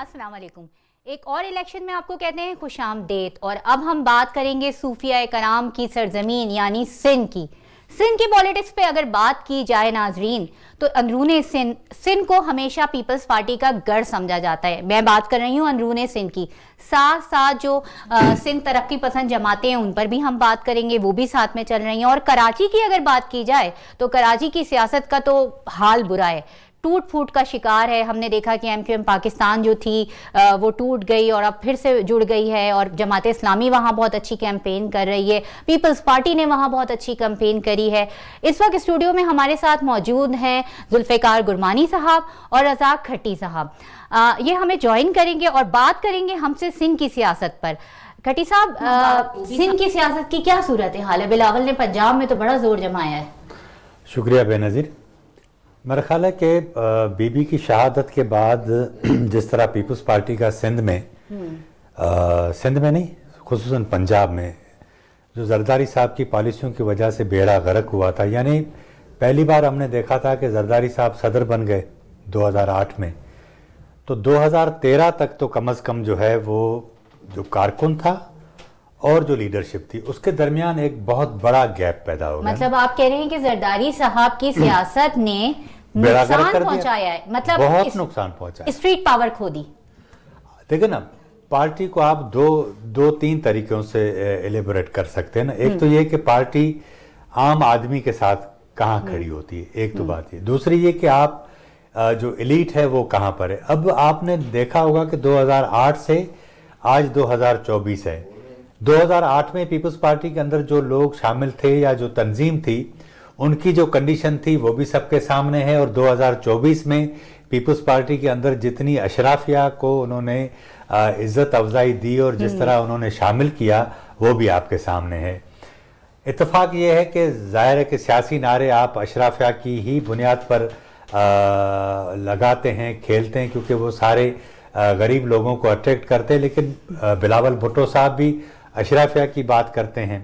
السلام علیکم. ایک اور الیکشن میں آپ کو کہتے ہیں خوش آمدید. اور اب ہم بات کریں گے صوفیاء کرام کی سرزمین یعنی سندھ کی. سندھ کی پولیٹکس پہ اگر بات کی جائے ناظرین تو اندرون سندھ کو ہمیشہ پیپلز پارٹی کا گڑھ سمجھا جاتا ہے. میں بات کر رہی ہوں اندرون سندھ کی. ساتھ ساتھ جو سندھ ترقی پسند جماعتیں ہیں ان پر بھی ہم بات کریں گے, وہ بھی ساتھ میں چل رہی ہیں. اور کراچی کی اگر بات کی جائے تو کراچی کی سیاست کا تو حال برا ہے, ٹوٹ پھوٹ کا شکار ہے. ہم نے دیکھا کہ ایم کیو ایم پاکستان جو تھی وہ ٹوٹ گئی اور اب پھر سے جڑ گئی ہے, اور جماعت اسلامی وہاں بہت اچھی کیمپین کر رہی ہے, پیپلز پارٹی نے وہاں بہت اچھی کیمپین کری ہے. اس وقت اسٹوڈیو میں ہمارے ساتھ موجود ہیں ذوالفقار گرمانی صاحب اور رزاق کھٹی صاحب. یہ ہمیں جوائن کریں گے اور بات کریں گے ہم سے سندھ کی سیاست پر. کھٹی صاحب, سندھ کی سیاست کی کیا صورت حال ہے؟ بلاول نے پنجاب میں تو بڑا زور جمایا ہے. شکریہ بے نظیر. میرا خیال ہے کہ بی بی کی شہادت کے بعد جس طرح پیپلز پارٹی کا سندھ میں نہیں خصوصاً پنجاب میں جو زرداری صاحب کی پالیسیوں کی وجہ سے بیڑا غرق ہوا تھا, یعنی پہلی بار ہم نے دیکھا تھا کہ زرداری صاحب صدر بن گئے 2008 میں, تو 2013 تک تو کم از کم جو ہے وہ جو کارکن تھا اور جو لیڈرشپ تھی اس کے درمیان ایک بہت بڑا گیپ پیدا ہو گیا. مطلب آپ کہہ رہے ہیں کہ زرداری صاحب کی سیاست نے نقصان پہنچایا ہے, مطلب بہت نقصان پہنچایا, اسٹریٹ پاور کھو دی. دیکھیں نا, پارٹی کو آپ دو تین طریقوں سے ایلیبوریٹ کر سکتے ہیں نا. ایک تو یہ کہ پارٹی عام آدمی کے ساتھ کہاں کھڑی ہوتی ہے, ایک تو بات یہ. دوسری یہ کہ آپ جو ایلیٹ ہے وہ کہاں پر ہے. اب آپ نے دیکھا ہوگا کہ 2008 سے آج 2024 ہے. 2008 میں پیپلز پارٹی کے اندر جو لوگ شامل تھے یا جو تنظیم تھی ان کی جو کنڈیشن تھی وہ بھی سب کے سامنے ہے, اور 2024 میں پیپلز پارٹی کے اندر جتنی اشرافیہ کو انہوں نے عزت افزائی دی اور جس طرح انہوں نے شامل کیا وہ بھی آپ کے سامنے ہے. اتفاق یہ ہے کہ ظاہر ہے کہ سیاسی نعرے آپ اشرافیہ کی ہی بنیاد پر لگاتے ہیں, کھیلتے ہیں, کیونکہ وہ سارے غریب لوگوں کو اٹریکٹ کرتے ہیں. لیکن بلاول بھٹو صاحب بھی اشرافیہ کی بات کرتے ہیں.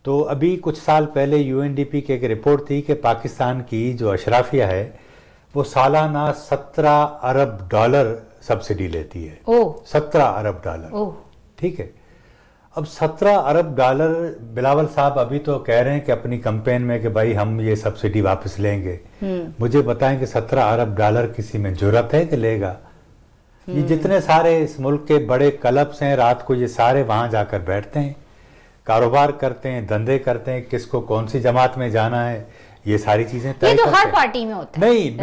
تو ابھی کچھ سال پہلے یو این ڈی پی کی ایک رپورٹ تھی کہ پاکستان کی جو اشرافیہ ہے وہ سالانہ $17 ارب سبسڈی لیتی ہے. 17 ارب ڈالر. ٹھیک ہے, اب $17 ارب بلاول صاحب ابھی تو کہہ رہے ہیں کہ اپنی کمپین میں کہ بھائی ہم یہ سبسڈی واپس لیں گے. مجھے بتائیں کہ $17 ارب کسی میں جرأت ہے کہ لے گا؟ یہ جتنے سارے اس ملک کے بڑے کلبس ہیں رات کو یہ سارے وہاں جا کر بیٹھتے ہیں, کاروبار کرتے ہیں, دھندے کرتے ہیں, کس کو کون سی جماعت میں جانا ہے یہ ساری چیزیں طے یہ تو کرتے ہر ہیں. پارٹی میں ہوتا ہے. نہیں,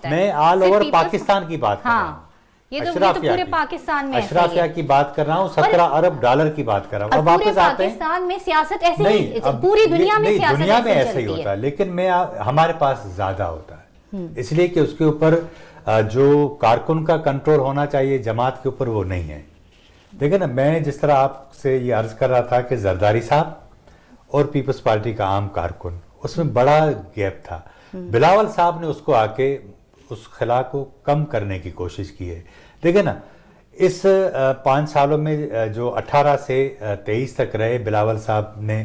میں آل اوور پاکستان کی بات کر رہا ہوں. یہ تو پورے پاکستان میں اشرافیہ کی بات کر رہا ہوں, $17 ارب کی بات کر رہا ہوں. اب واپس آتے ہیں, پاکستان میں سیاست ایسے ہی پوری دنیا میں سیاست دنیا میں ایسا ہی ہوتا ہے, لیکن ہمارے پاس زیادہ ہوتا ہے اس لیے کہ اس کے اوپر جو کارکن کا کنٹرول ہونا چاہیے جماعت کے اوپر وہ نہیں ہے. دیکھیں نا, میں جس طرح آپ سے یہ عرض کر رہا تھا کہ زرداری صاحب اور پیپلز پارٹی کا عام کارکن اس میں بڑا گیپ تھا. بلاول صاحب نے اس کو آ کے اس خلا کو کم کرنے کی کوشش کی ہے. دیکھیں نا, اس 5 سالوں میں جو 18 سے 23 تک رہے, بلاول صاحب نے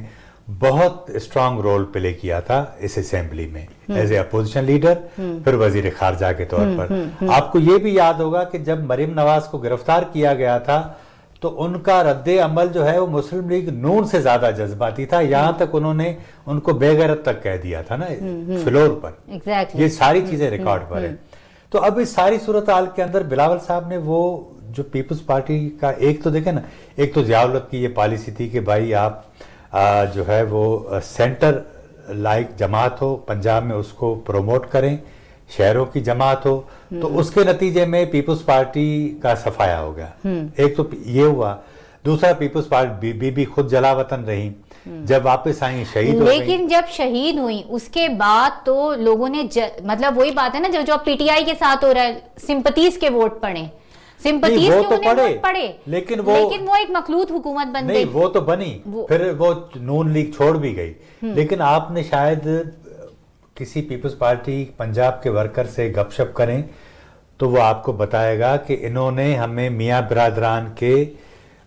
بہت اسٹرانگ رول پلے کیا تھا اس اسمبلی میں ایز اے اپوزیشن لیڈر, پھر وزیر خارجہ کے طور پر. آپ کو یہ بھی یاد ہوگا کہ جب مریم نواز کو گرفتار کیا گیا تھا تو ان کا رد عمل جو ہے وہ مسلم لیگ نون سے زیادہ جذباتی تھا, یہاں تک انہوں نے ان کو بے غیرت تک کہہ دیا تھا نا فلور پر. یہ ساری چیزیں ریکارڈ پر ہیں. تو اب اس ساری صورتحال کے اندر بلاول صاحب نے وہ جو پیپلز پارٹی کا ایک تو دیکھیں نا, ایک تو ضیاء الحق کی یہ پالیسی تھی کہ بھائی آپ جو ہے وہ سینٹر لائک جماعت ہو, پنجاب میں اس کو پروموٹ کریں, شہروں کی جماعت ہو. تو اس کے نتیجے میں پیپلز پارٹی کا صفایا ہو گیا. ایک تو یہ ہوا. دوسرا, پیپلز پارٹی بی خود جلا وطن رہی, جب واپس آئیں شہید ہو گئی. لیکن جب شہید ہوئی اس کے بعد تو لوگوں نے مطلب وہی بات ہے نا جو پی ٹی آئی کے ساتھ ہو رہا ہے, سمپتیز کے ووٹ پڑے, سمپتیز کے پڑے, لیکن وہ ایک مخلوط حکومت بن گئی. وہ تو بنی, پھر وہ نون لیگ چھوڑ بھی گئی. لیکن آپ نے شاید کسی پیپلز پارٹی پنجاب کے ورکر سے گپ شپ کریں تو وہ آپ کو بتائے گا کہ انہوں نے ہمیں میاں برادران کے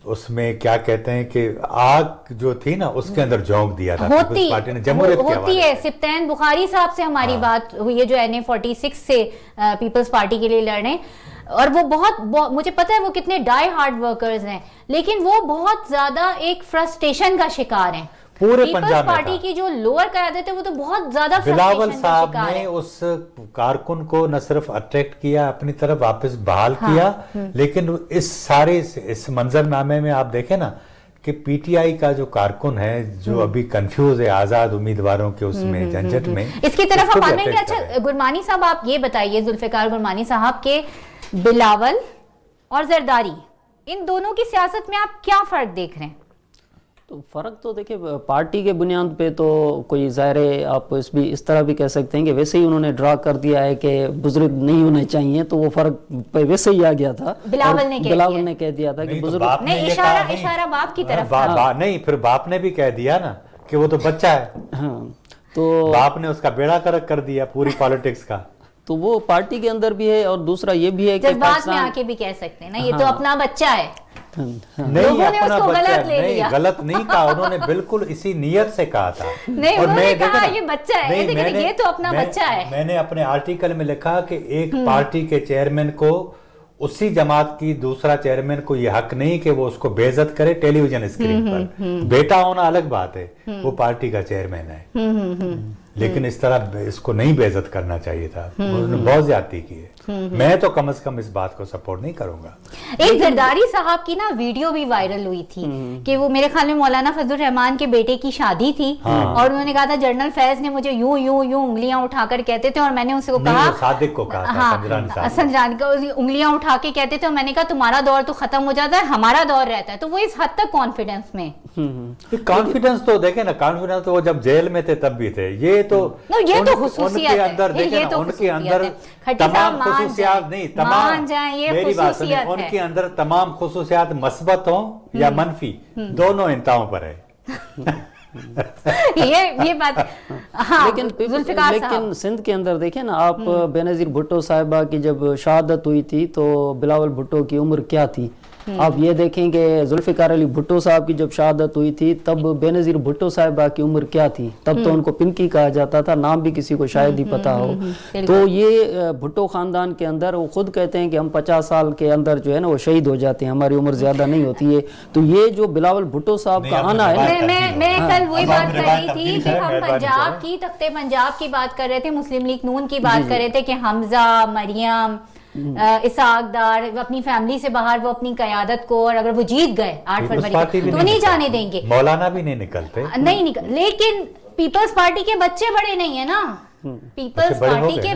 اس میں کیا کہتے ہیں کہ آگ جو تھی نا اس کے اندر جھونک دیا تھا پیپلز پارٹی نے جمہوریت کے ہوتی ہے. سبطین بخاری صاحب سے ہماری بات ہوئی ہے جو NA46 سے پیپلز پارٹی کے لیے لڑ رہے ہیں, اور وہ بہت مجھے پتا ہے وہ کتنے ڈائی ہارڈ ورکرز ہیں, لیکن وہ بہت زیادہ ایک فرسٹریشن کا شکار ہیں. پورے پیپلز پنجاب پارٹی کی جو لوور قیادت ہے وہ تو بہت زیادہ بلاول صاحب نے اس کارکن کو نہ صرف اٹریکٹ کیا اپنی طرف واپس بحال کیا, لیکن اس سارے اس منظر نامے میں آپ دیکھیں نا کہ پی ٹی آئی کا جو کارکن ہے جو ابھی کنفیوز ہے آزاد امیدواروں کے اس میں جھنجٹ میں, اس کی طرف ہم آنے گے. اچھا گرمانی صاحب آپ یہ بتائیے, ذوالفقار گرمانی صاحب کے بلاول اور زرداری ان دونوں کی سیاست میں آپ کیا فرق دیکھ رہے ہیں؟ تو فرق تو دیکھیں پارٹی کے بنیاد پہ تو کوئی ظاہر ہے, آپ اس طرح بھی کہہ سکتے ہیں کہ ویسے ہی انہوں نے ڈرا کر دیا ہے کہ بزرگ نہیں ہونے چاہیے, تو وہ فرق پہ ویسے ہی آ گیا تھا. بلاول نے کہہ دیا تھا کہ بزرگ نہیں, اشارہ باپ کی طرف نہیں, پھر باپ نے بھی کہہ دیا نا کہ وہ تو بچہ ہے. ہاں, تو باپ نے اس کا بیڑا کرک کر دیا پوری پالیٹکس کا. تو وہ پارٹی کے اندر بھی ہے, اور دوسرا یہ بھی ہے کہ جذبات میں آ کے بھی کہہ سکتے ہیں نا یہ تو اپنا بچہ ہے. نہیں, اپنا بچہ نہیں, غلط نہیں کہا انہوں نے, بالکل اسی نیت سے کہا تھا. نہیں, انہوں نے کہا یہ بچہ ہے, یہ تو اپنا بچہ ہے. میں نے اپنے آرٹیکل میں لکھا کہ ایک پارٹی کے چیئرمین کو اسی جماعت کی دوسرا چیئرمین کو یہ حق نہیں کہ وہ اس کو بے عزت کرے ٹیلی ویژن اسکرین پر. بیٹا ہونا الگ بات ہے, وہ پارٹی کا چیئرمین ہے, لیکن اس طرح اس کو نہیں بے عزت کرنا چاہیے تھا. انہوں نے بہت زیادتی کی ہے. میں تو کم از کم اس بات کو سپورٹ نہیں کروں گا. ایک زرداری صاحب کی نا ویڈیو بھی وائرل ہوئی تھی کہ وہ میرے خیال میں مولانا فضل الرحمان کے بیٹے کی شادی تھی, اور انہوں نے کہا تھا جنرل فیض نے مجھے یوں یوں یوں انگلیاں اٹھا کر کہتے تھے, اور میں نے اسے کو کہا صادق کو کہا تھا سنجرانی کو انگلیاں اٹھا کے کہتے تھے, اور میں نے کہا تمہارا دور تو ختم ہو جاتا ہے, ہمارا دور رہتا ہے. تو وہ اس حد تک کانفیڈنس میں, کانفیڈنس تو دیکھیں نا, کانفیڈنس تو وہ جب جیل میں تھے تب بھی تھے. یہ تو خصوصیت ہے, ان کے اندر تمام خصوصیات نہیں, تمام میری بات سنیں, ان کے اندر تمام خصوصیات مثبت ہوں یا منفی دونوں انتہاؤں پر ہے. یہ بات. لیکن سندھ کے اندر دیکھیں نا آپ, بے نظیر بھٹو صاحبہ کی جب شہادت ہوئی تھی تو بلاول بھٹو کی عمر کیا تھی؟ آپ یہ دیکھیں کہ ذوالفقار علی بھٹو صاحب کی جب شہادت ہوئی تھی تب بے نظیر بھٹو صاحبہ کی عمر کیا تھی؟ تب تو ان کو پنکی کہا جاتا تھا, نام بھی کسی کو شاید ہی پتا ہو. تو یہ بھٹو خاندان کے اندر وہ خود کہتے ہیں کہ ہم 50 سال کے اندر جو ہے نا وہ شہید ہو جاتے ہیں, ہماری عمر زیادہ نہیں ہوتی ہے. تو یہ جو بلاول بھٹو صاحب کا آنا ہے, میں کل وہی بات کر رہی تھی کہ ہم پنجاب کی تخت پنجاب کی بات کر رہے تھے, مسلم لیگ نون کی بات کر رہے تھے کہ حمزہ, مریم, اسحاق ڈار اپنی فیملی سے باہر وہ اپنی قیادت کو, اور اگر وہ جیت گئے 8 فروری کو تو نہیں جانے دیں گے. مولانا بھی نہیں نکلتے, لیکن پیپلز پارٹی کے بچے بڑے نہیں ہیں نا. پیپلز پارٹی کے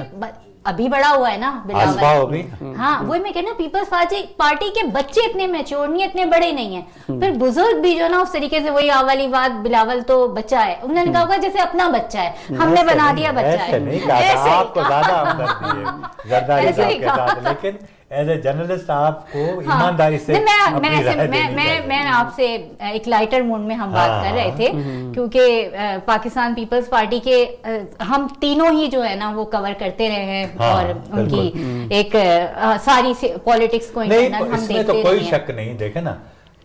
ابھی بڑا ہوا ہے نا بلاول. ہاں وہی میں کہنا, پیپلز پارٹی کے بچے اتنے میچور نہیں, اتنے بڑے نہیں ہیں. پھر بزرگ بھی جو نا اس طریقے سے وہی والی بات, بلاول تو بچہ ہے, انہوں نے کہا ہوگا جیسے اپنا بچہ ہے, ہم نے بنا دیا بچہ ہے. آپ کو زیادہ ہمدردی ہے زرداری صاحب کے ساتھ, لیکن ایز اے جرنلسٹ آپ کو ایمانداری سے میں آپ سے ایک لائٹر موڈ میں ہم بات کر رہے تھے, کیونکہ پاکستان پیپلز پارٹی کے ہم تینوں ہی جو ہے نا وہ کور کرتے رہے ہیں, اور ان کی ایک ساری پالیٹکس کو انٹرنل ہم دیکھتے رہے ہیں. کوئی شک نہیں, دیکھیں نا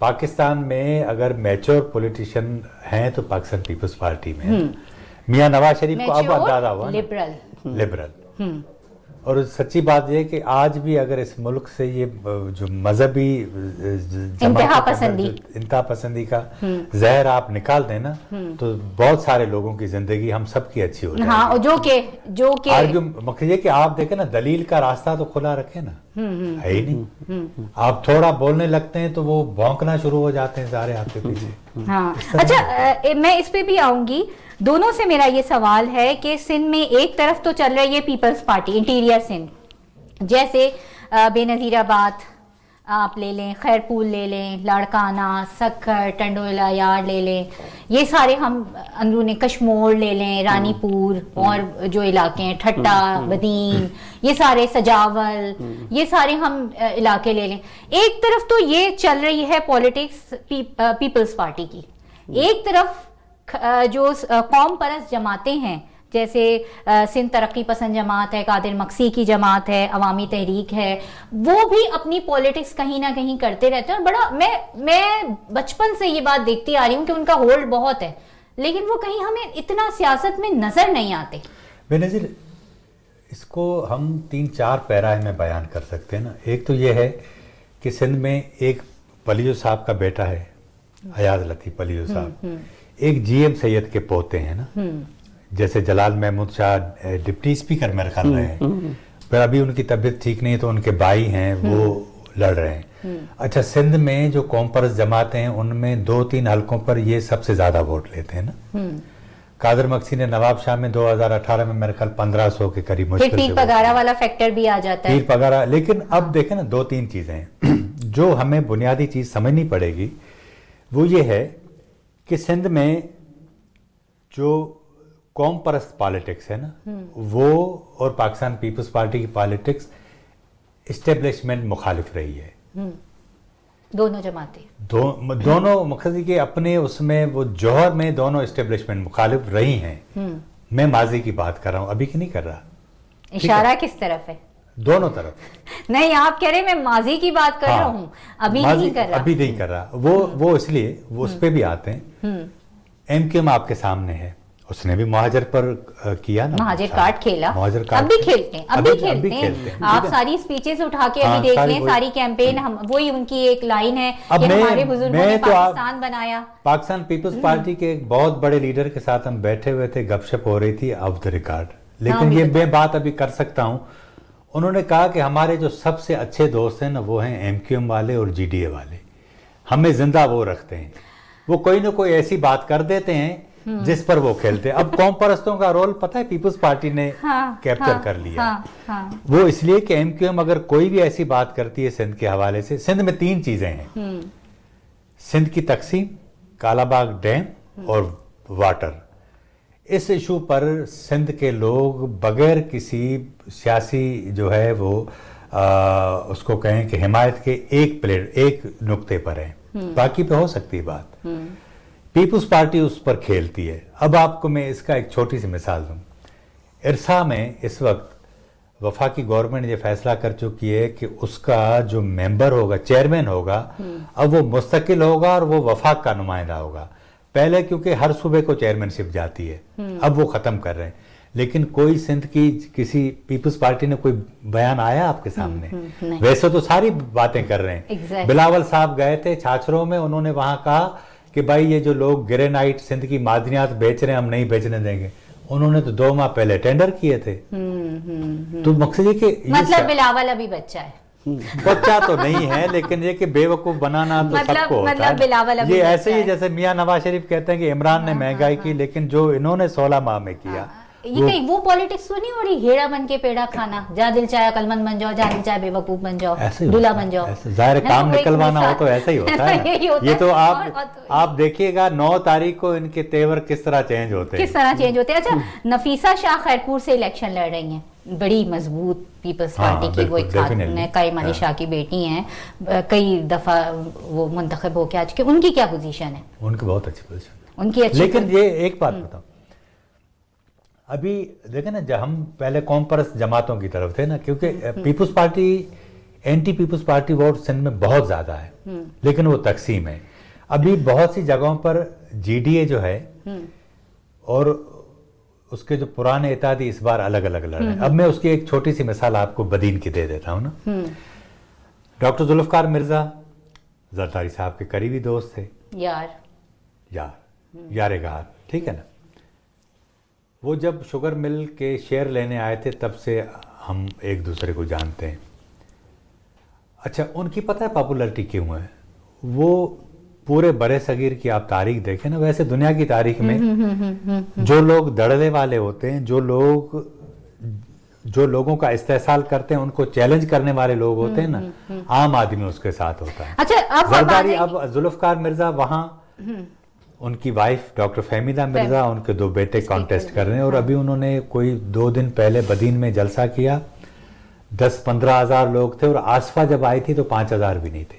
پاکستان میں اگر میچور پولیٹیشین ہیں تو پاکستان پیپلز پارٹی میں میاں نواز شریف کو اب اندازہ ہوا, لبرل. اور سچی بات یہ کہ آج بھی اگر اس ملک سے یہ جو مذہبی انتہا پسندی کا زہر آپ نکال دیں نا تو بہت سارے لوگوں کی زندگی ہم سب کی اچھی ہو جائے. ہاں, جو کہ مقصد یہ کہ آپ دیکھیں نا دلیل کا راستہ تو کھلا رکھے نا, ہے ہی نہیں. آپ تھوڑا بولنے لگتے ہیں تو وہ بھونکنا شروع ہو جاتے ہیں سارے آپ کے پیچھے. ہاں اچھا, میں اس پہ بھی آؤں گی. دونوں سے میرا یہ سوال ہے کہ سندھ میں ایک طرف تو چل رہی ہے پیپلز پارٹی انٹیریئر سندھ, جیسے بے نظیر آباد آپ لے لیں, خیرپور لے لیں, لاڑکانہ, سکھر, ٹنڈولا یار لے لیں, یہ سارے ہم اندرون کشمور لے لیں, رانی پور اور جو علاقے ہیں ٹھٹا, بدین, یہ سارے سجاول, یہ سارے ہم علاقے لے لیں. ایک طرف تو یہ چل رہی ہے پولیٹکس پیپلز پارٹی کی, ایک طرف جو قوم پرست جماعتیں ہیں جیسے سندھ ترقی پسند جماعت ہے, قادر مکسی کی جماعت ہے, عوامی تحریک ہے, وہ بھی اپنی پولیٹکس کہیں نہ کہیں کرتے رہتے ہیں. اور بڑا میں بچپن سے یہ بات دیکھتی آ رہی ہوں کہ ان کا ہولڈ بہت ہے, لیکن وہ کہیں ہمیں اتنا سیاست میں نظر نہیں آتے. بے نظیر, اس کو ہم 3-4 پیرا میں بیان کر سکتے ہیں نا. ایک تو یہ ہے کہ سندھ میں ایک پلیو صاحب کا بیٹا ہے, ایاز لطیف پلیو صاحب, ایک جی ایم سید کے پوتے ہیں نا, جیسے جلال محمود شاہ ڈپٹی اسپیکر میرے خیال رہے ہیں, پھر ابھی ان کی طبیعت ٹھیک نہیں تو ان کے بھائی ہیں وہ لڑ رہے ہیں. اچھا, سندھ میں جو قوم پرست جماعتیں ہیں ان میں 2-3 حلقوں پر یہ سب سے زیادہ ووٹ لیتے ہیں نا. قادر مکسی نے نواب شاہ میں 2018 میں میرے خیال 1500 کے قریب مشکل سے, پیر پگارا والا فیکٹر بھی آ جاتا ہے, پیر پگارا. لیکن اب دیکھیں نا 2-3 چیزیں ہیں جو ہمیں بنیادی چیز سمجھنی پڑے گی. وہ یہ ہے کہ سندھ میں جو قوم پرست پالیٹکس ہے نا, وہ اور پاکستان پیپلز پارٹی کی پالیٹکس اسٹیبلشمنٹ مخالف رہی ہے. دونوں جماعتیں, دونوں مقصد کہ اپنے اس میں وہ جوہر میں دونوں اسٹیبلشمنٹ مخالف رہی ہیں. میں ماضی کی بات کر رہا ہوں, ابھی کی نہیں کر رہا. اشارہ کس طرف ہے؟ دونوں طرف. نہیں, آپ کہہ رہے میں ماضی کی بات کر رہا ہوں, ابھی نہیں کر رہا. ابھی نہیں کر رہا. وہ اس لیے وہ اس پہ بھی آتے ہیں. ایم کیو ایم آپ کے سامنے ہے, اس نے بھی مہاجر پر کیا نا, مہاجر کارڈ کھیلا, مہاجر کارڈ اب بھی کھیلتے ہیں, اب بھی کھیلتے ہیں. آپ ساری سپیچز اٹھا کے ابھی دیکھ لیں, ساری کیمپین, وہی ان کی ایک لائن ہے کہ ہمارے بزرگوں نے پاکستان بنایا. پاکستان پیپلز پارٹی کے ایک بہت بڑے لیڈر کے ساتھ ہم بیٹھے ہوئے تھے, گپ شپ ہو رہی تھی آف دا ریکارڈ, لیکن یہ میں بات ابھی کر سکتا ہوں. انہوں نے کہا کہ ہمارے جو سب سے اچھے دوست ہیں نا وہ ہیں ایم کیو ایم والے اور جی ڈی اے والے, ہمیں زندہ وہ رکھتے ہیں. وہ کوئی نہ کوئی ایسی بات کر دیتے ہیں جس پر وہ کھیلتے ہیں. اب قوم پرستوں کا رول پتہ ہے پیپلز پارٹی نے کیپچر کر لیا. وہ اس لیے کہ ایم کیو ایم اگر کوئی بھی ایسی بات کرتی ہے سندھ کے حوالے سے, سندھ میں 3 چیزیں ہیں, سندھ کی تقسیم, کالا باغ ڈیم اور واٹر. اس ایشو پر سندھ کے لوگ بغیر کسی سیاسی جو ہے وہ اس کو کہیں کہ حمایت کے ایک نقطے پر ہیں, باقی پہ ہو سکتی ہے بات. پیپلز پارٹی اس پر کھیلتی ہے. اب آپ کو میں اس کا ایک چھوٹی سی مثال دوں. ارسا میں اس وقت وفاقی گورنمنٹ یہ فیصلہ کر چکی ہے کہ اس کا جو ممبر ہوگا, چیئرمین ہوگا, اب وہ مستقل ہوگا اور وہ وفاق کا نمائندہ ہوگا. پہلے کیونکہ ہر صوبے کو چیئرمین شپ جاتی ہے, اب وہ ختم کر رہے ہیں. لیکن کوئی سندھ کی کسی پیپلز پارٹی نے کوئی بیان آیا آپ کے سامنے؟ ویسے تو ساری باتیں کر رہے ہیں. بلاول صاحب گئے تھے چھاچروں میں, انہوں نے وہاں کہا کہ بھائی یہ جو لوگ گرینائٹ سندھ کی معدنیات بیچ رہے ہیں ہم نہیں بیچنے دیں گے. انہوں نے تو 2 ماہ پہلے ٹینڈر کیے تھے. تو مقصد یہ کہ مطلب بلاول ابھی بچہ ہے, بچہ تو نہیں ہے, لیکن یہ کہ بے وقوف بنانا تو سب کو ہوتا ہے. یہ ایسے ہی جیسے میاں نواز شریف کہتے ہیں کہ عمران نے مہنگائی کی, لیکن جو انہوں نے 16 ماہ میں کیا. یہ کہیں وہ پولیٹکس تو نہیں ہو رہی, ہیڑا بن کے پیڑا کھانا, جہاں دل چاہے عقلمند بن جاؤ, جہاں دل چاہے بے وقوف بن جاؤ, دلہا بن جاؤ. ظاہر کام نکلوانا ہو تو ایسا ہی ہوتا ہے. یہ تو آپ دیکھیے گا 9 تاریخ کو ان کے تیور کس طرح چینج ہوتے ہیں, کس طرح چینج ہوتے ہیں. اچھا, نفیسہ شاہ خیرپور سے الیکشن لڑ رہی ہیں, بڑی مضبوط پیپلز پارٹی کی وہ ایک خاتون ہے, قائم علی شاہ کی بیٹی ہیں, کئی دفعہ وہ منتخب ہو کے آ چکے. ان کی کیا پوزیشن ہے؟ ان کی بہت اچھی پوزیشن ہے, ان کی اچھی. لیکن یہ ایک بات بتاؤں, ابھی دیکھیں نا, جب ہم پہلے قوم پرست جماعتوں کی طرف تھے نا, کیونکہ Peoples Party anti Peoples Party vote Sindh میں بہت زیادہ ہے, لیکن وہ تقسیم ہے. ابھی بہت سی جگہوں پر جی ڈی اے جو ہے اور اس کے جو پرانے اتحادی اس بار الگ الگ لڑ رہے ہیں. اب میں اس کی ایک چھوٹی سی مثال آپ کو بدین کی دے دیتا ہوں نا. ڈاکٹر ذوالفقار مرزا زرداری صاحب کے قریبی دوست تھے, یار گار, ٹھیک ہے نا. وہ جب شوگر مل کے شیئر لینے آئے تھے تب سے ہم ایک دوسرے کو جانتے ہیں. اچھا, ان کی پتہ ہے پاپولرٹی کیوں ہے؟ وہ پورے برے صغیر کی آپ تاریخ دیکھیں نا, ویسے دنیا کی تاریخ میں جو لوگ دڑلے والے ہوتے ہیں, جو لوگوں کا استحصال کرتے ہیں, ان کو چیلنج کرنے والے لوگ ہوتے ہیں نا, عام آدمی اس کے ساتھ ہوتا ہے. اچھا, زرداری اب ذوالفقار مرزا وہاں, ان کی وائف ڈاکٹر فہمیدہ مرزا, ان کے 2 بیٹے کانٹیسٹ کر رہے ہیں. اور ابھی انہوں نے کوئی 2 دن پہلے بدین میں جلسہ کیا, 10-15 ہزار لوگ تھے, اور آصفہ جب آئی تھی تو 5 ہزار بھی نہیں تھے.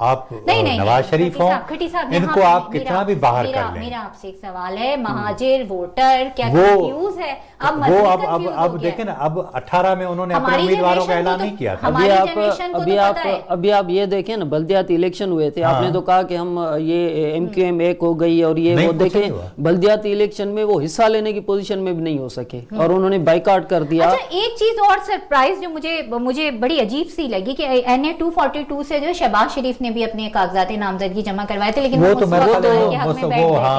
آپ نہیں نواز شریف ہوں، کھٹی صاحب ان کو آپ کتنا بھی باہر کر لیں. میرا آپ سے ایک سوال ہے، مہاجر ووٹر کیا کنفیوز ہے؟ وہ اب دیکھیں نا، اب 18 میں انہوں نے اپنے امیدواروں کا اعلان نہیں کیا تھا. ابھی آپ یہ دیکھیں نا، بلدیاتی الیکشن ہوئے تھے، آپ نے تو کہا کہ ہم یہ ایم کیو ایم ایک ہو گئی اور یہ وہ، دیکھیں بلدیاتی الیکشن میں وہ حصہ لینے کی پوزیشن میں بھی نہیں ہو سکے اور انہوں نے بائیکاٹ کر دیا. اچھا ایک چیز اور سرپرائز جو مجھے بڑی عجیب سی لگی کہ این اے 242 سے جو شہباز شریف نے بھی اپنے کاغذات نامزدگی جمع کروائے تھے، لیکن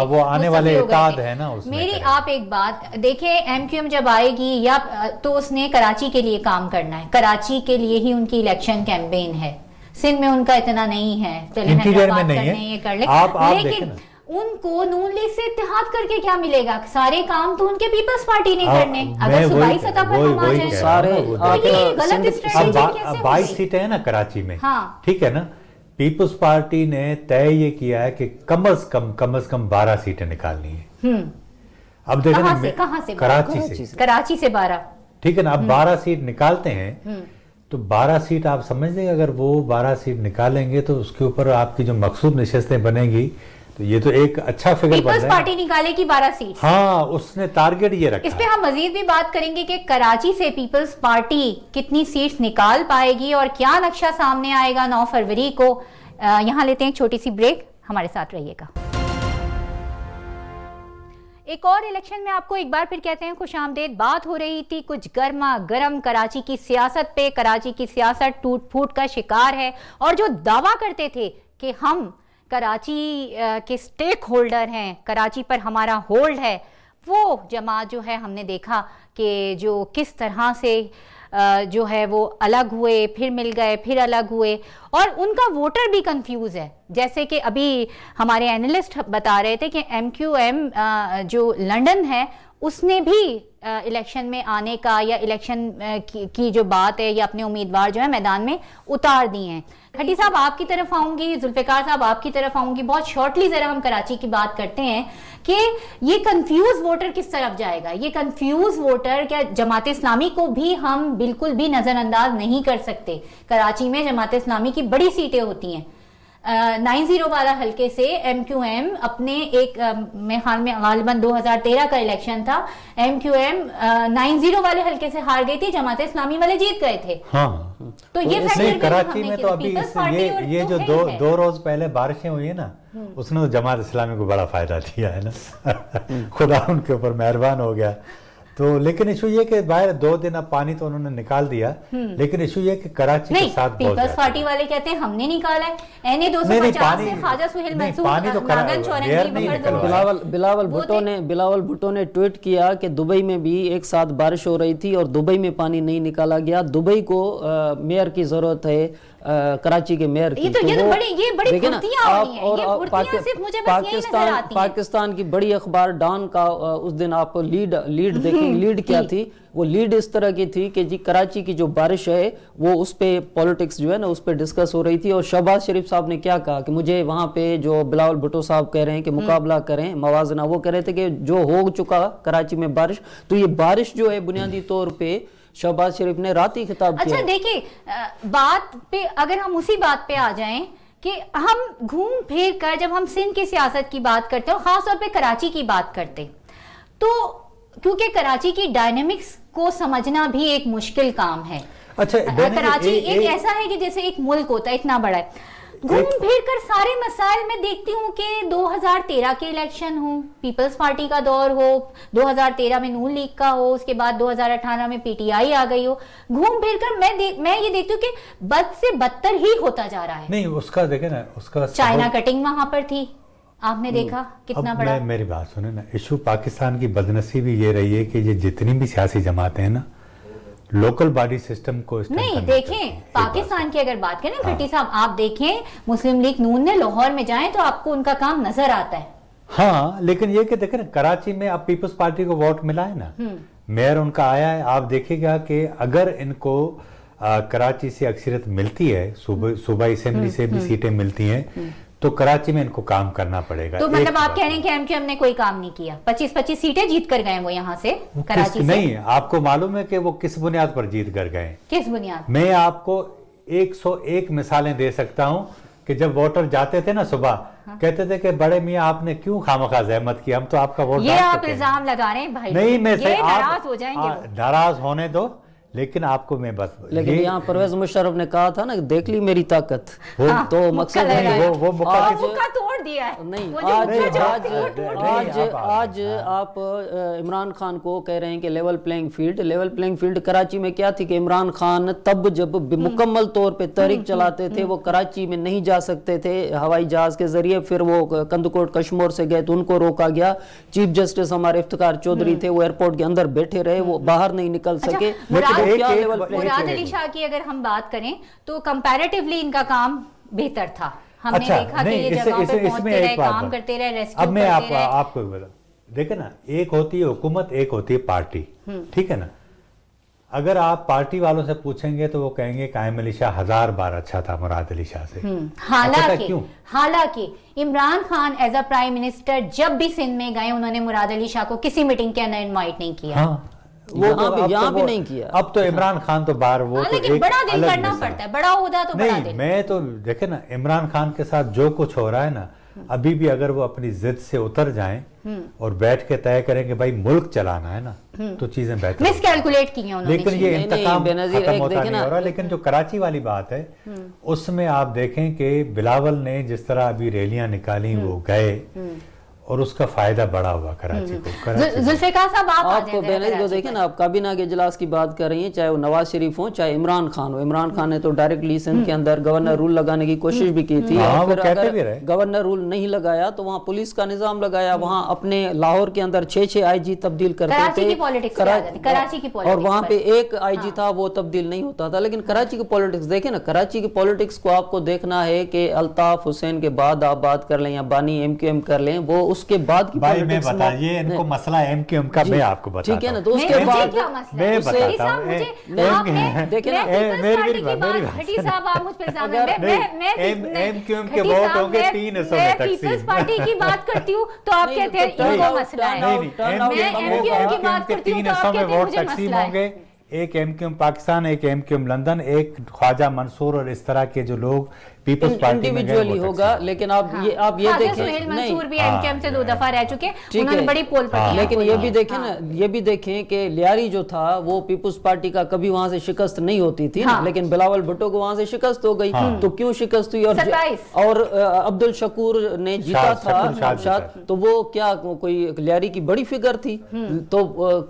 وہ آنے والے اتحاد ہے نا. میری آپ ایک بات دیکھیں، ایم کیو ایم جب آئے گی یا تو اس نے کراچی کے لیے کام کرنا ہے، کراچی کے لیے ہی ان کی الیکشن کیمپین ہے. سندھ میں ان کا اتنا نہیں ہے، انٹیریئر میں نہیں ہے، یہ کر لیں. آپ لیکن ان کو نون لیگ سے اتحاد کر کے کیا ملے گا؟ سارے کام تو ان کے پیپلز پارٹی نے کرنے. اگر صوبائی سطح پر ہم آ جائیں سارے تو یہ غلط اسٹریٹجی کیسے 22 سیٹیں ہیں نا کراچی میں، ہاں ٹھیک ہے نا. پیپلز پارٹی نے طے یہ کیا ہے کہ کم از کم 12 سیٹیں نکالنی ہیں. اب دیکھیں کہاں سے؟ کراچی سے 12، ٹھیک ہے نا. اب 12 سیٹ نکالتے ہیں تو 12 سیٹ آپ سمجھ لیں، اگر وہ 12 سیٹ نکالیں گے تو اس کے اوپر آپ کی جو مقصود نشستیں بنیں گی تو یہ تو ایک اچھا فگر بن رہا ہے. پیپلز پارٹی نکالے گی 12 سیٹ، ہاں اس نے ٹارگٹ یہ رکھا. اس پہ ہم مزید بھی بات کریں گے کہ کراچی سے پیپلز پارٹی کتنی سیٹس نکال پائے گی اور کیا نقشہ سامنے آئے گا 9 فروری کو. یہاں لیتے ہیں ایک چھوٹی سی بریک، ہمارے ساتھ رہیے گا. ایک اور الیکشن میں آپ کو ایک بار پھر کہتے ہیں خوش آمدید. بات ہو رہی تھی کچھ گرما گرم کراچی کی سیاست پہ. کراچی کی سیاست ٹوٹ پھوٹ کا شکار ہے اور جو دعویٰ کرتے تھے کہ ہم کراچی کے سٹیک ہولڈر ہیں، کراچی پر ہمارا ہولڈ ہے، وہ جماعت جو ہے ہم نے دیکھا کہ جو کس طرح سے جو ہے وہ الگ ہوئے، پھر مل گئے، پھر الگ ہوئے، اور ان کا ووٹر بھی کنفیوز ہے. جیسے کہ ابھی ہمارے اینالسٹ بتا رہے تھے کہ ایم کیو ایم جو لنڈن ہے اس نے بھی الیکشن میں آنے کا یا الیکشن کی جو بات ہے یا اپنے امیدوار جو ہے میدان میں اتار دی ہیں. کھٹی صاحب آپ کی طرف آؤں گی، ذوالفقار صاحب آپ کی طرف آؤں گی. بہت شارٹلی ذرا ہم کراچی کی بات کرتے ہیں کہ یہ کنفیوز ووٹر کس طرف جائے گا. یہ کنفیوز ووٹر کیا جماعت اسلامی کو بھی ہم بالکل بھی نظر انداز نہیں کر سکتے. کراچی میں جماعت اسلامی کی بڑی سیٹیں ہوتی ہیں. 90 والا حلقے سے ایم کیو ایم اپنے ایک میں خیال میں غالباً 2013 کا الیکشن تھا، ایم کیو ایم 90 والے حلقے سے ہار گئی تھی، جماعت اسلامی والے جیت گئے تھے. ہاں تو یہ نہیں، کراچی میں تو ابھی یہ جو 2 روز پہلے بارشیں ہوئی ہیں نا، اس نے تو جماعت اسلامی کو بڑا فائدہ دیا ہے نا. خدا ان کے اوپر مہربان ہو گیا. تو لیکن ایشو یہ کہ باہر 2 دن اب پانی تو انہوں نے نکال دیا، لیکن ایشو یہ کہ کراچی کے ساتھ بہت پیپلز پارٹی والے کہتے ہیں ہم نے نکالا ہے. این اے 250 سے خواجہ سہیل منصور، ناگن چورنگی، بلاول بھٹو نے ٹویٹ کیا کہ دبئی میں بھی ایک ساتھ بارش ہو رہی تھی اور دبئی میں پانی نہیں نکالا گیا. دبئی کو میئر کی ضرورت ہے، کراچی کے میئر کی. پاکستان کی بڑی اخبار ڈان کا اس دن آپ لیڈ دیکھیں، لیڈ کیا تھی؟ وہ لیڈ اس طرح کی تھی کہ جی کراچی کی جو بارش ہے وہ اس پہ پولیٹکس جو ہے نا اس پہ ڈسکس ہو رہی تھی. اور شہباز شریف صاحب نے کیا کہا کہ مجھے وہاں پہ جو بلاول بھٹو صاحب کہہ رہے ہیں کہ مقابلہ کریں، موازنہ، وہ کہہ رہے تھے کہ جو ہو چکا کراچی میں بارش، تو یہ بارش جو ہے بنیادی طور پہ شہباز شریف نے رات ہی خطاب کیا. اچھا دیکھیں بات پہ اگر ہم اسی بات پہ آ جائیں کہ ہم گھوم پھر کر جب ہم سندھ کی سیاست کی بات کرتے ہیں اور خاص طور پہ کراچی کی بات کرتے تو کیونکہ کراچی کی ڈائنامکس کو سمجھنا بھی ایک مشکل کام ہے. اچھا کراچی ایک ایسا ہے کہ جیسے ایک ملک ہوتا ہے اتنا بڑا ہے. گھوم پھر کر سارے مسائل میں دیکھتی ہوں کہ 2013 کے الیکشن ہوں، پیپلز پارٹی کا دور ہو، 2013 میں نون لیگ کا ہو، اس کے بعد 2018 میں پی ٹی آئی آ گئی ہو، گھوم پھر کر میں یہ دیکھتی ہوں کہ بد سے بدتر ہی ہوتا جا رہا ہے. نہیں اس کا دیکھیں نا، اس کا چائنا کٹنگ وہاں پر تھی، آپ نے دیکھا کتنا بڑا. میری بات سنیں نا، ایشو پاکستان کی بدنصیبی یہ رہی ہے کہ یہ جتنی بھی سیاسی جماعتیں ہیں نا، لوکل باڈی سسٹم کو نہیں دیکھیں. پاکستان کی اگر بات کریں کھٹی صاحب، آپ دیکھیں مسلم لیگ نون نے لاہور میں جائیں تو آپ کو ان کا کام نظر آتا ہے. ہاں لیکن یہ کہ دیکھیں نا کراچی میں اب پیپلز پارٹی کو ووٹ ملا ہے نا، میئر ان کا آیا ہے. آپ دیکھیں گا کہ اگر ان کو کراچی سے اکثریت ملتی ہے، صوبائی اسمبلی سے بھی سیٹیں ملتی ہیں، تو کراچی میں ان کو کام کرنا پڑے گا. تو مطلب آپ کہہ رہے ہیں کہ ایم کیو ایم نے کوئی کام نہیں کیا؟ 25 سیٹیں جیت کر گئے وہ یہاں سے کراچی سے. نہیں، آپ کو معلوم ہے کہ وہ کس بنیاد پر جیت کر گئے؟ کس بنیاد؟ میں آپ کو 101 مثالیں دے سکتا ہوں کہ جب ووٹر جاتے تھے نا صبح کہتے تھے کہ بڑے میاں آپ نے کیوں خامخواہ زحمت کی, ہم تو آپ کا ووٹ یہ آپ الزام لگا رہے ہیں بھائی, نہیں میں یہ ناراض ہو جائیں گے, ناراض ہونے دو, لیکن آپ کو میں بات, لیکن یہاں پرویز مشرف نے کہا تھا نا دیکھ لی میری طاقت, تو مقصد ہے وہ مکہ توڑ دیا ہے. نہیں, آج آپ عمران خان کو کہہ رہے ہیں کہ لیول پلینگ فیلڈ کراچی میں کیا تھی کہ عمران خان تب جب مکمل طور پہ تحریک چلاتے تھے وہ کراچی میں نہیں جا سکتے تھے ہوائی جہاز کے ذریعے, پھر وہ کندکوٹ کشمور سے گئے تو ان کو روکا گیا, چیف جسٹس ہمارے افتخار چودھری تھے وہ ایئرپورٹ کے اندر بیٹھے رہے, وہ باہر نہیں نکل سکے. مراد علی شاہ کی اگر ہم بات کریں تو کمپیریٹیولی ان کا کام بہتر تھا, ہم نے دیکھا کہ یہ جگہوں پہ پہنچتے رہے, کام کرتے رہے, ریسکیو اب میں کرتے رہے. آپ کو بتا دیکھیں نا, ایک ہوتی ہے حکومت, ایک ہوتی ہے پارٹی, ٹھیک ہے نا. اگر آپ پارٹی والوں سے پوچھیں گے تو وہ کہیں گے قائم علی شاہ 1000 بار اچھا تھا مراد علی شاہ سے. حالانکہ Imran Khan as a prime minister جب بھی سندھ میں گئے انہوں نے مراد علی شاہ کو کسی میٹنگ کے اندر انوائٹ نہیں کیا. یہاں بھی نہیں کیا. اب تو عمران خان تو باہر, وہ لیکن بڑا دل کرنا پڑتا ہے, بڑا عہدہ تو بڑا دل. میں تو دیکھیں نا عمران خان کے ساتھ جو کچھ ہو رہا ہے نا, ابھی بھی اگر وہ اپنی ضد سے اتر جائیں اور بیٹھ کے طے کریں کہ بھائی ملک چلانا ہے نا تو چیزیں بہتر, مس کیلکولیٹ کی ہیں انہوں نے. لیکن یہ انتقام ختم ہوتا نہیں ہو رہا. لیکن جو کراچی والی بات ہے اس میں آپ دیکھیں کہ بلاول نے جس طرح ابھی ریلیاں نکالی وہ گئے اور اس کا فائدہ بڑا ہوا کراچی کو. ذوالفقار صاحب آپ کو بینظیر کو دیکھیں نا, آپ کابینہ کے اجلاس کی بات کر رہی ہیں, چاہے وہ نواز شریف ہوں چاہے عمران خان ہو. عمران خان نے تو ڈائریکٹلی سندھ کے اندر گورنر رول لگانے کی کوشش بھی کی تھی, پھر اگر گورنر رول نہیں لگایا تو وہاں پولیس کا نظام لگایا, وہاں اپنے لاہور کے اندر 6 آئی جی تبدیل کرتے تھے, اور وہاں پہ ایک آئی جی تھا وہ تبدیل نہیں ہوتا تھا. لیکن کراچی کی پولیٹکس دیکھیں نا, کراچی کی پولیٹکس کو آپ کو دیکھنا ہے کہ الطاف حسین کے بعد آپ بات کر لیں یا بانی ایم کیو ایم کر لیں, وہ اس کے بعد کی میں بتا, یہ ان کو مسئلہ ایم کیو ایم کا میں آپ کو بتاتا ہوں, ٹھیک ہے نا. تو اس کے بعد میں بتاتا ہوں, دیکھیں نا ایم کیو ایم کے ووٹ ہوں گے 3 حصوں میں تقسیم. پیپلز پارٹی کی بات کرتی ہوں تو آپ کہتے ہیں ان کو مسئلہ ہے. میں ایم کیو ایم کی بات کرتی ہوں تو آپ کہتے ہیں مجھے مسئلہ ہے. ایک ایم کیو ایم پاکستان, ایک ایم کیو ایم لندن, ایک خواجہ منصور اور اس طرح کے جو لوگ پیپلز پارٹی میں انڈیویجولی ہوگا. لیکن آپ یہ دیکھیں, سہیل منصور بھی ایم کیو ایم سے 2 دفعہ رہ چکے, انہوں نے بڑی پول پٹی. لیکن یہ بھی دیکھیں نا, یہ بھی دیکھیں کہ لیاری جو تھا وہ پیپلز پارٹی کا کبھی وہاں سے شکست نہیں ہوتی تھی, لیکن بلاول بھٹو کو وہاں سے شکست ہو گئی. تو کیوں شکست ہوئی؟ اور عبد الشکور نے جیتا تھا, تو وہ کیا کوئی لیاری کی بڑی فگر تھی؟ تو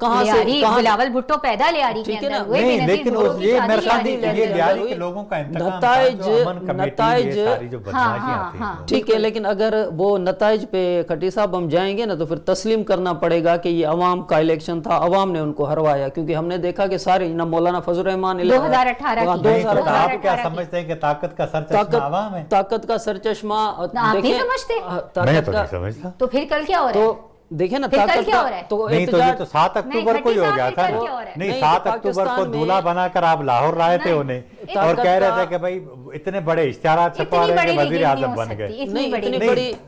کہاں سے بلاول بھٹو پیدا لیاری کے اندر ہوئے, لیکن یہ میرے خیال یہ لیاری کے لوگوں کا انتقام تھا جو امن کمیٹی یہ ساری جو بدماشیاں تھیں. ٹھیک ہے, لیکن اگر وہ نتائج پہ کھٹی صاحب ہم جائیں گے نا تو پھر تسلیم کرنا پڑے گا کہ یہ عوام کا الیکشن تھا, عوام نے ان کو ہروایا. کیونکہ ہم نے دیکھا کہ سارے مولانا فضل الرحمان 2018 آپ کیا سمجھتے ہیں کہ طاقت کا سرچشمہ عوام ہے؟ طاقت کا سرچشمہ آپ نہیں سمجھتے؟ میں تو نہیں سمجھتا. تو پھر کل کیا ہو رہا ہے؟ دیکھیں نا, نہیں تو یہ تو 7 اکتوبر کو ہی ہو گیا تھا. نہیں 7 اکتوبر کو دولہا بنا کر آپ لاہور لائے تھے انہیں اور کہہ رہے تھے کہ بھائی اتنے بڑے اشتہارات چھپا رہے ہیں کہ وزیر اعظم بن گئے.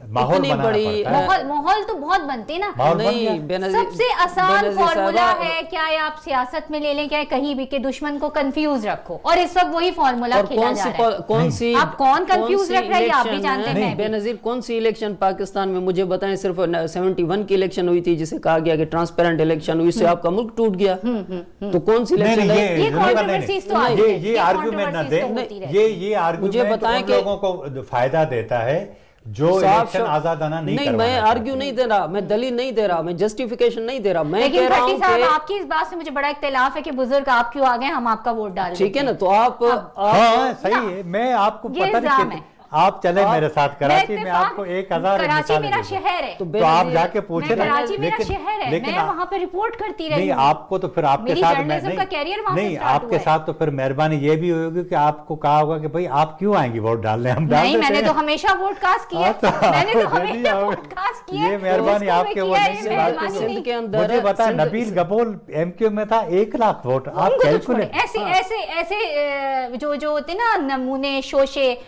ماحول تو بہت بنتے نا. سب سے آسان فارمولا ہے, کیا آپ سیاست میں لے لیں, کیا کہیں بھی کہ دشمن کو کنفیوز رکھو, اور اس وقت وہی فارمولا کھیلا جا رہا ہے. آپ کون کنفیوز رکھ رہے ہیں آپ بھی جانتے ہیں. بے نظیر کون سی الیکشن پاکستان میں مجھے بتائیں, صرف 71 کی الیکشن ہوئی تھی جسے کہا گیا کہ ٹرانسپیرنٹ الیکشن ہوئی, اس سے آپ کا ملک ٹوٹ گیا. تو کون سی الیکشن ہے یہ آرگومنٹ نہ دیں, یہ آرگومنٹ ان لوگوں کو فائدہ دیتا ہے جو الیکشن آزادانہ نہیں کروانا. میں آرگیو نہیں دے رہا, میں دلیل نہیں دے رہا, میں جسٹیفیکیشن نہیں دے رہا, میں کہہ رہا ہوں کہ آپ کی اس بات سے مجھے بڑا اختلاف ہے کہ بزرگ آپ کیوں آگئے, ہم آپ کا ووٹ ڈال دیں. ٹھیک ہے نا, تو آپ صحیح ہے, میں آپ کو پتہ نہیں, آپ چلیں میرے ساتھ کراچی میں, آپ کو 1000 کراچی میرا شہر ہے تو آپ جا کے پوچھیں. کراچی میرا شہر ہے, میں وہاں پہ رپورٹ کرتی رہی. نہیں آپ کو تو پھر آپ کے ساتھ نہیں, آپ کے ساتھ تو پھر مہربانی یہ بھی ہوگی کہ آپ کو کہا ہوگا کہ بھائی آپ کیوں آئیں گی ووٹ ڈالنے. ہم نہیں, میں نے تو ہمیشہ ووٹ کاسٹ کیا, میں نے تو ہمیشہ ووٹ کاسٹ کیا. یہ مہربانی آپ کے وہ سندھ کے اندر مجھے بتائیں, نبیل گبول ایم کیو میں تھا 1 لاکھ ووٹ. آپ کیلکولیٹ ایسے جو ہوتے نا نمونے شوشے